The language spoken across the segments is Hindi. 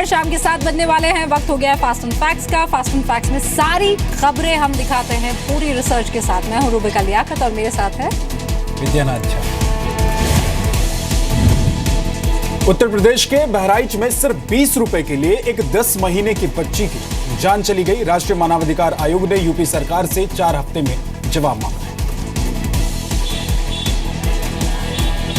शाम के 7 बजने वाले हैं। वक्त हो गया है फास्ट एंड फैक्ट्स का। फास्ट एंड फैक्ट्स में सारी खबरें हम दिखाते हैं पूरी रिसर्च के साथ। मैं हूं रूबिका लियाकत और मेरे साथ है विद्यानाथ झा। उत्तर प्रदेश के बहराइच में सिर्फ 20 रुपए के लिए एक 10 महीने की बच्ची की जान चली गई। राष्ट्रीय मानवाधिकार आयोग ने यूपी सरकार से 4 हफ्ते में जवाब मांगा।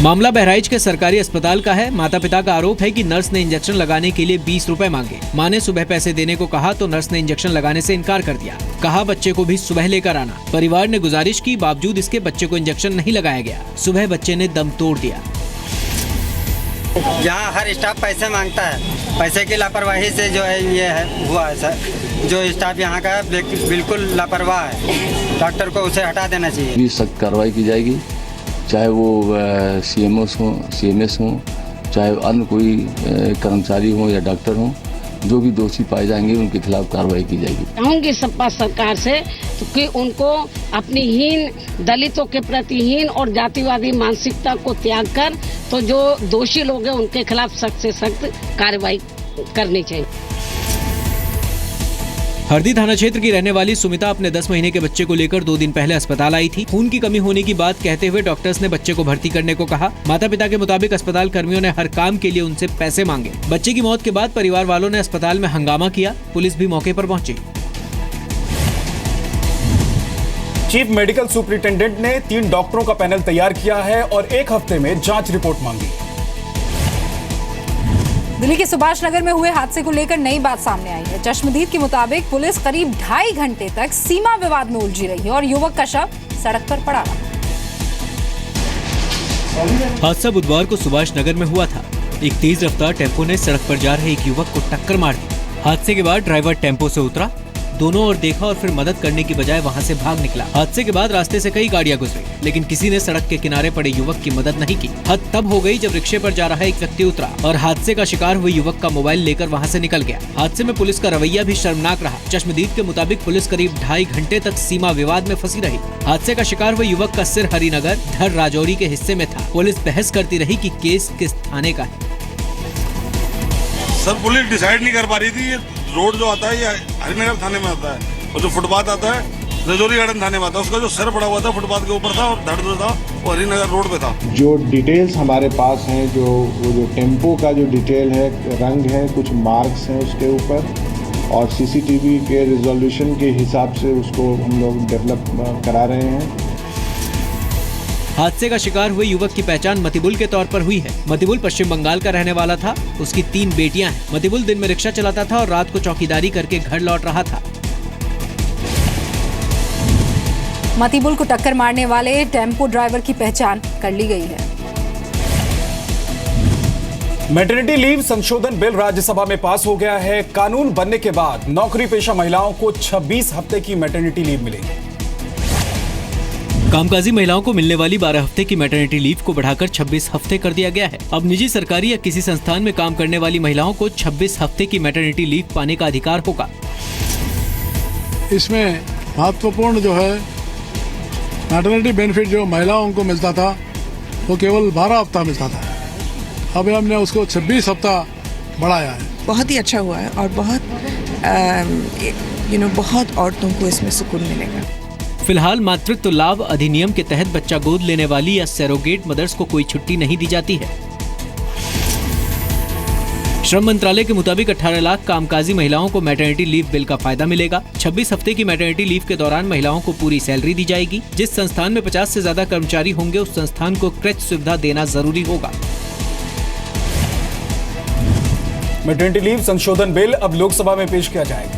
मामला बहराइच के सरकारी अस्पताल का है। माता पिता का आरोप है कि नर्स ने इंजेक्शन लगाने के लिए 20 रुपए मांगे। मां ने सुबह पैसे देने को कहा तो नर्स ने इंजेक्शन लगाने से इनकार कर दिया। कहा बच्चे को भी सुबह लेकर आना। परिवार ने गुजारिश की, बावजूद इसके बच्चे को इंजेक्शन नहीं लगाया गया। सुबह बच्चे ने दम तोड़ दिया। यहाँ हर स्टाफ पैसे मांगता है, पैसे की लापरवाही से जो है ये है हुआ है सर। जो स्टाफ यहाँ का बिल्कुल लापरवाह है, डॉक्टर को उसे हटा देना चाहिए। सख्त कार्रवाई की जाएगी, चाहे वो CMS हो, चाहे अन्य कोई कर्मचारी हो या डॉक्टर हो, जो भी दोषी पाए जाएंगे उनके खिलाफ कार्रवाई की जाएगी। चाहूंगी सपा सरकार से कि उनको अपनी हीन, दलितों के प्रति हीन और जातिवादी मानसिकता को त्याग कर तो जो दोषी लोग हैं उनके खिलाफ सख्त से सख्त कार्रवाई करनी चाहिए। हरदी थाना क्षेत्र की रहने वाली सुमिता अपने 10 महीने के बच्चे को लेकर 2 दिन पहले अस्पताल आई थी। खून की कमी होने की बात कहते हुए डॉक्टर्स ने बच्चे को भर्ती करने को कहा। माता पिता के मुताबिक अस्पताल कर्मियों ने हर काम के लिए उनसे पैसे मांगे। बच्चे की मौत के बाद परिवार वालों ने अस्पताल में हंगामा किया। पुलिस भी मौके पर पहुंची। चीफ मेडिकल सुपरिटेंडेंट ने 3 डॉक्टरों का पैनल तैयार किया है और 1 हफ्ते में जांच रिपोर्ट मांगी। दिल्ली के सुभाष नगर में हुए हादसे को लेकर नई बात सामने आई है। चश्मदीद के मुताबिक पुलिस करीब 2.5 घंटे तक सीमा विवाद में उलझी रही और युवक का शव सड़क पर पड़ा रहा। हादसा बुधवार को सुभाष नगर में हुआ था। एक तेज रफ्तार टेम्पो ने सड़क पर जा रहे एक युवक को टक्कर मार दी। हादसे के बाद ड्राइवर टेम्पो से उतरा, दोनों ओर देखा और फिर मदद करने की बजाय वहां से भाग निकला। हादसे के बाद रास्ते से कई गाड़ियां गुजरी, लेकिन किसी ने सड़क के किनारे पड़े युवक की मदद नहीं की। हद तब हो गई जब रिक्शे पर जा रहा एक व्यक्ति उतरा और हादसे का शिकार हुए युवक का मोबाइल लेकर वहां से निकल गया। हादसे में पुलिस का रवैया भी शर्मनाक रहा। चश्मदीद के मुताबिक पुलिस करीब 2.5 घंटे तक सीमा विवाद में फंसी रही। हादसे का शिकार हुए युवक का सिर हरिनगर धर राजौरी के हिस्से में था। पुलिस बहस करती रही कि केस किस थाने का है। सर पुलिस डिसाइड नहीं कर पा रही थी। ये रोड जो आता है ये हरिनगर थाने में आता है और जो फुटपाथ आता है रजौरी गार्डन थाने में आता है। उसका जो सर पड़ा हुआ था फुटपाथ के ऊपर था और धड़ जो था वो हरिनगर रोड पे था। जो डिटेल्स हमारे पास हैं, जो टेम्पो का जो डिटेल है, रंग है, कुछ मार्क्स हैं उसके ऊपर और CCTV के रिजोल्यूशन के हिसाब से उसको हम लोग डेवलप करा रहे हैं। हादसे का शिकार हुए युवक की पहचान मतिबुल के तौर पर हुई है। मतिबुल पश्चिम बंगाल का रहने वाला था। उसकी 3 बेटियां हैं। मतिबुल दिन में रिक्शा चलाता था और रात को चौकीदारी करके घर लौट रहा था। मतिबुल को टक्कर मारने वाले टेम्पो ड्राइवर की पहचान कर ली गई है। मैटरनिटी लीव संशोधन बिल राज्यसभा में पास हो गया है। कानून बनने के बाद नौकरी पेशा महिलाओं को 26 हफ्ते की मैटरनिटी लीव मिलेगी। कामकाजी महिलाओं को मिलने वाली 12 हफ्ते की मैटरनिटी लीव को बढ़ाकर 26 हफ्ते कर दिया गया है। अब निजी, सरकारी या किसी संस्थान में काम करने वाली महिलाओं को 26 हफ्ते की मैटरनिटी लीव पाने का अधिकार होगा। इसमें महत्वपूर्ण जो है मैटरनिटी बेनिफिट जो महिलाओं को मिलता था वो केवल 12 हफ्ता मिलता था। अब हमने उसको 26 हफ्ता बढ़ाया है। बहुत ही अच्छा हुआ है और बहुत औरतों को इसमें सुकून मिलेगा। फिलहाल मातृत्व लाभ अधिनियम के तहत बच्चा गोद लेने वाली या सैरोगेट मदर्स को कोई छुट्टी नहीं दी जाती है। श्रम मंत्रालय के मुताबिक 18 लाख कामकाजी महिलाओं को मैटरनिटी लीव बिल का फायदा मिलेगा। 26 हफ्ते की मैटरनिटी लीव के दौरान महिलाओं को पूरी सैलरी दी जाएगी। जिस संस्थान में 50 से ज्यादा कर्मचारी होंगे उस संस्थान को क्रच सुविधा देना जरूरी होगा। मैटरनिटी लीव संशोधन बिल अब लोकसभा में पेश किया जाएगा।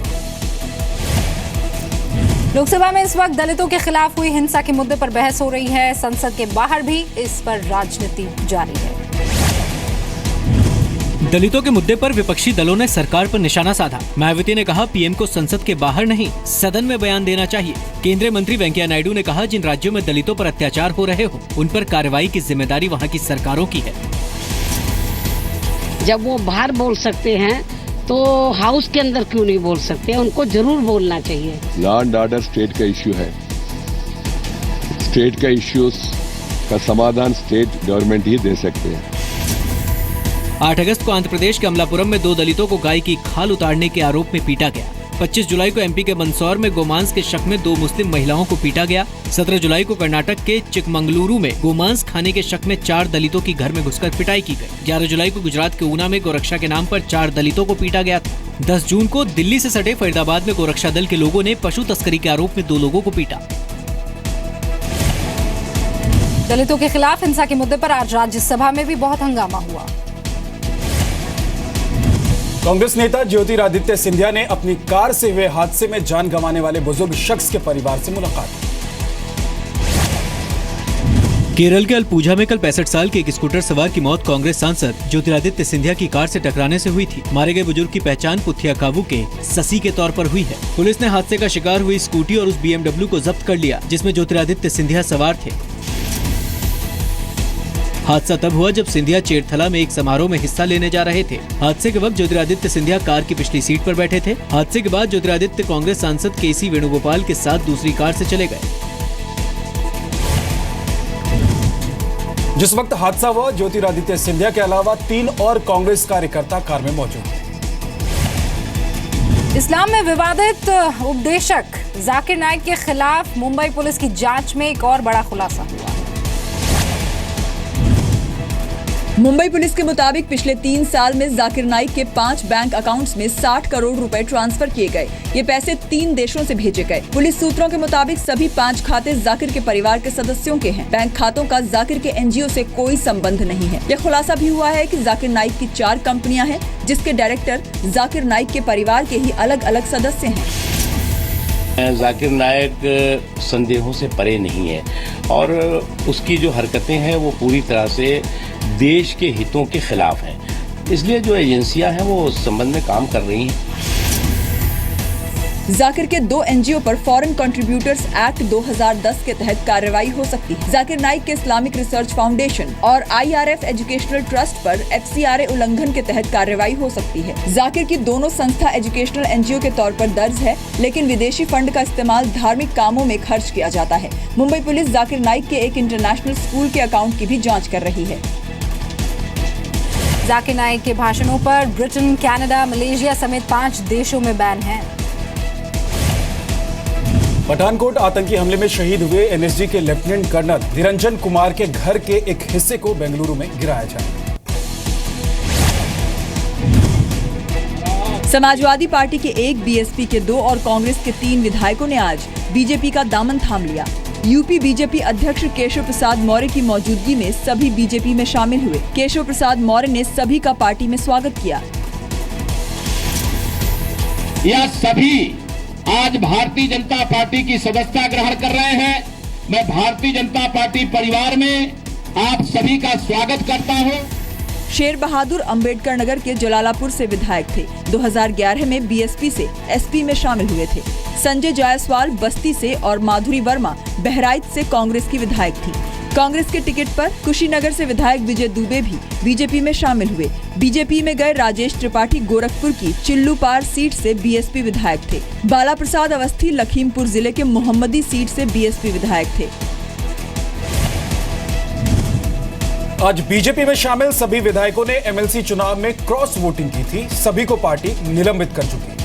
लोकसभा में इस वक्त दलितों के खिलाफ हुई हिंसा के मुद्दे पर बहस हो रही है। संसद के बाहर भी इस पर राजनीति जारी है। दलितों के मुद्दे पर विपक्षी दलों ने सरकार पर निशाना साधा। मायावती ने कहा पीएम को संसद के बाहर नहीं सदन में बयान देना चाहिए। केंद्रीय मंत्री वेंकैया नायडू ने कहा जिन राज्यों में दलितों पर अत्याचार हो रहे हो उन पर कार्रवाई की जिम्मेदारी वहाँ की सरकारों की है। जब वो बाहर बोल सकते हैं तो हाउस के अंदर क्यों नहीं बोल सकते? उनको जरूर बोलना चाहिए। लॉ एंड ऑर्डर स्टेट का इश्यू है। स्टेट का इश्यूज का समाधान स्टेट गवर्नमेंट ही दे सकते हैं। 8 अगस्त को आंध्र प्रदेश के अमलापुरम में 2 दलितों को गाय की खाल उतारने के आरोप में पीटा गया। 25 जुलाई को एमपी के मंदसौर में गोमांस के शक में 2 मुस्लिम महिलाओं को पीटा गया। 17 जुलाई को कर्नाटक के चिकमंगलुरु में गोमांस खाने के शक में 4 दलितों की घर में घुसकर पिटाई की गई। 11 जुलाई को गुजरात के ऊना में गोरक्षा के नाम पर 4 दलितों को पीटा गया था। 10 जून को दिल्ली से सटे फरीदाबाद में गोरक्षा दल के लोगों ने पशु तस्करी के आरोप में 2 लोगों को पीटा। दलितों के खिलाफ हिंसा के मुद्दे पर आज राज्यसभा में भी बहुत हंगामा हुआ। कांग्रेस नेता ज्योतिरादित्य सिंधिया ने अपनी कार से हुए हादसे में जान गंवाने वाले बुजुर्ग शख्स के परिवार से मुलाकात की। केरल के अलपुझा में कल 65 साल के एक स्कूटर सवार की मौत कांग्रेस सांसद ज्योतिरादित्य सिंधिया की कार से टकराने से हुई थी। मारे गए बुजुर्ग की पहचान पुथियाकावु के ससी के तौर पर हुई है। पुलिस ने हादसे का शिकार हुई स्कूटी और उस BMW को जब्त कर लिया जिसमें ज्योतिरादित्य सिंधिया सवार थे। हादसा तब हुआ जब सिंधिया चेरथला में एक समारोह में हिस्सा लेने जा रहे थे। हादसे के वक्त ज्योतिरादित्य सिंधिया कार की पिछली सीट पर बैठे थे। हादसे के बाद ज्योतिरादित्य कांग्रेस सांसद केसी वेणुगोपाल के साथ दूसरी कार से चले गए। जिस वक्त हादसा हुआ, ज्योतिरादित्य सिंधिया के अलावा 3 और कांग्रेस कार्यकर्ता कार में मौजूद थे। इस्लाम में विवादित उपदेशक जाकिर नाइक के खिलाफ मुंबई पुलिस की जांच में एक और बड़ा खुलासा हुआ। मुंबई पुलिस के मुताबिक पिछले 3 साल में जाकिर नाइक के 5 बैंक अकाउंट्स में 60 करोड़ रुपए ट्रांसफर किए गए। ये पैसे 3 देशों से भेजे गए। पुलिस सूत्रों के मुताबिक सभी 5 खाते जाकिर के परिवार के सदस्यों के हैं। बैंक खातों का जाकिर के NGO से कोई संबंध नहीं है। यह खुलासा भी हुआ है कि जाकिर नाइक की 4 कंपनियां हैं जिसके डायरेक्टर जाकिर नाइक के परिवार के ही अलग अलग सदस्य हैं। जाकिर नाइक संदेहों से परे नहीं है और उसकी जो हरकतें हैं वो पूरी तरह से देश के हितों के खिलाफ हैं। इसलिए जो एजेंसियां हैं वो उस संबंध में काम कर रही हैं। जाकिर के 2 NGO पर फॉरेन कंट्रीब्यूटर्स एक्ट 2010 के तहत कार्रवाई हो सकती है। जाकिर नाइक के इस्लामिक रिसर्च फाउंडेशन और IRF एजुकेशनल ट्रस्ट पर FCRA उल्लंघन के तहत कार्रवाई हो सकती है। जाकिर की दोनों संस्था एजुकेशनल NGO के तौर पर दर्ज है, लेकिन विदेशी फंड का इस्तेमाल धार्मिक कामों में खर्च किया जाता है। मुंबई पुलिस जाकिर नाइक के एक इंटरनेशनल स्कूल के अकाउंट की भी जाँच कर रही है। जाकिर नाइक के भाषणों पर ब्रिटेन, कनाडा, मलेशिया समेत 5 देशों में बैन है। पठानकोट आतंकी हमले में शहीद हुए NSG के लेफ्टिनेंट कर्नल निरंजन कुमार के घर के एक हिस्से को बेंगलुरु में गिराया जाएगा। समाजवादी पार्टी के 1, BSP के 2 और कांग्रेस के 3 विधायकों ने आज बीजेपी का दामन थाम लिया। यूपी बीजेपी अध्यक्ष केशव प्रसाद मौर्य की मौजूदगी में सभी बीजेपी में शामिल हुए। केशव प्रसाद मौर्य ने सभी का पार्टी में स्वागत किया। यह सभी आज भारतीय जनता पार्टी की सदस्यता ग्रहण कर रहे हैं। मैं भारतीय जनता पार्टी परिवार में आप सभी का स्वागत करता हूं। शेर बहादुर अंबेडकर नगर के जलालापुर से विधायक थे। 2011 में BSP से SP में शामिल हुए थे। संजय जायसवाल बस्ती से और माधुरी वर्मा बहराइच से कांग्रेस की विधायक थी। कांग्रेस के टिकट पर कुशीनगर से विधायक विजय दुबे भी बीजेपी में शामिल हुए। बीजेपी में गए राजेश त्रिपाठी गोरखपुर की चिल्लूपार सीट से BSP विधायक थे। बाला प्रसाद अवस्थी लखीमपुर जिले के मोहम्मदी सीट से BSP विधायक थे। आज बीजेपी में शामिल सभी विधायकों ने MLC चुनाव में क्रॉस वोटिंग की थी। सभी को पार्टी निलंबित कर चुकी है।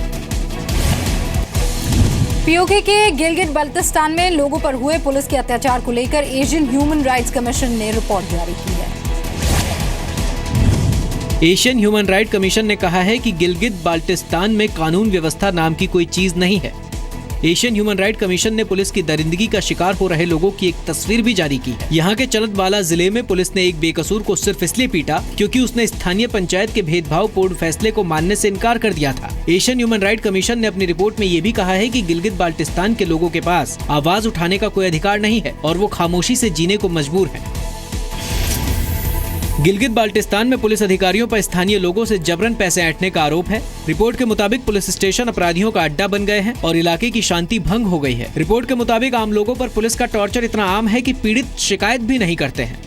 POK के गिलगित बल्तिस्तान में लोगों पर हुए पुलिस के अत्याचार को लेकर एशियन ह्यूमन राइट्स कमीशन ने रिपोर्ट जारी की है। एशियन ह्यूमन राइट कमीशन ने कहा है कि गिलगित बाल्टिस्तान में कानून व्यवस्था नाम की कोई चीज नहीं है। एशियन ह्यूमन राइट कमीशन ने पुलिस की दरिंदगी का शिकार हो रहे लोगों की एक तस्वीर भी जारी की है। यहाँ के चलतबाला जिले में पुलिस ने एक बेकसूर को सिर्फ इसलिए पीटा क्योंकि उसने स्थानीय पंचायत के भेदभावपूर्ण फैसले को मानने से इनकार कर दिया था। एशियन ह्यूमन राइट कमीशन ने अपनी रिपोर्ट में ये भी कहा है कि गिलगित बाल्टिस्तान के लोगों के पास आवाज उठाने का कोई अधिकार नहीं है और वो खामोशी से जीने को मजबूर है। गिलगित बाल्टिस्तान में पुलिस अधिकारियों पर स्थानीय लोगों से जबरन पैसे ऐंठने का आरोप है। रिपोर्ट के मुताबिक पुलिस स्टेशन अपराधियों का अड्डा बन गए हैं और इलाके की शांति भंग हो गई है। रिपोर्ट के मुताबिक आम लोगों पर पुलिस का टॉर्चर इतना आम है कि पीड़ित शिकायत भी नहीं करते हैं।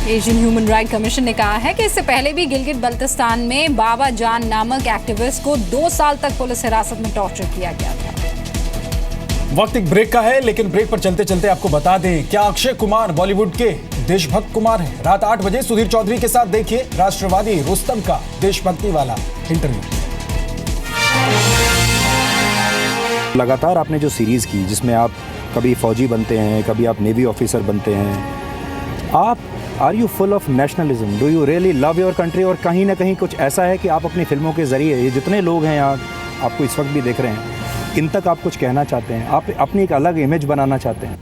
एशियन ह्यूमन राइट कमीशन ने कहा है कि इससे पहले भी गिलगित बल्तिस्तान में बाबा जान नामक एक्टिविस्ट को 2 साल तक पुलिस हिरासत में टॉर्चर किया गया था। वक्त एक ब्रेक का है, लेकिन ब्रेक पर चलते चलते आपको बता दें, क्या अक्षय कुमार बॉलीवुड के देशभक्त कुमार हैं? रात 8 बजे सुधीर चौधरी के साथ देखिए राष्ट्रवादी रुस्तम का देशभक्ति वाला इंटरव्यू। लगातार आपने जो सीरीज की, जिसमें आप कभी फौजी बनते हैं, कभी आप नेवी ऑफिसर बनते हैं, आप are you full of nationalism? Do you really love your country? और कहीं ना कहीं कुछ ऐसा है कि आप अपनी फिल्मों के जरिए, ये जितने लोग हैं यहाँ आपको इस वक्त भी देख रहे हैं, इन तक आप कुछ कहना चाहते हैं, आप अपनी एक अलग इमेज बनाना चाहते हैं?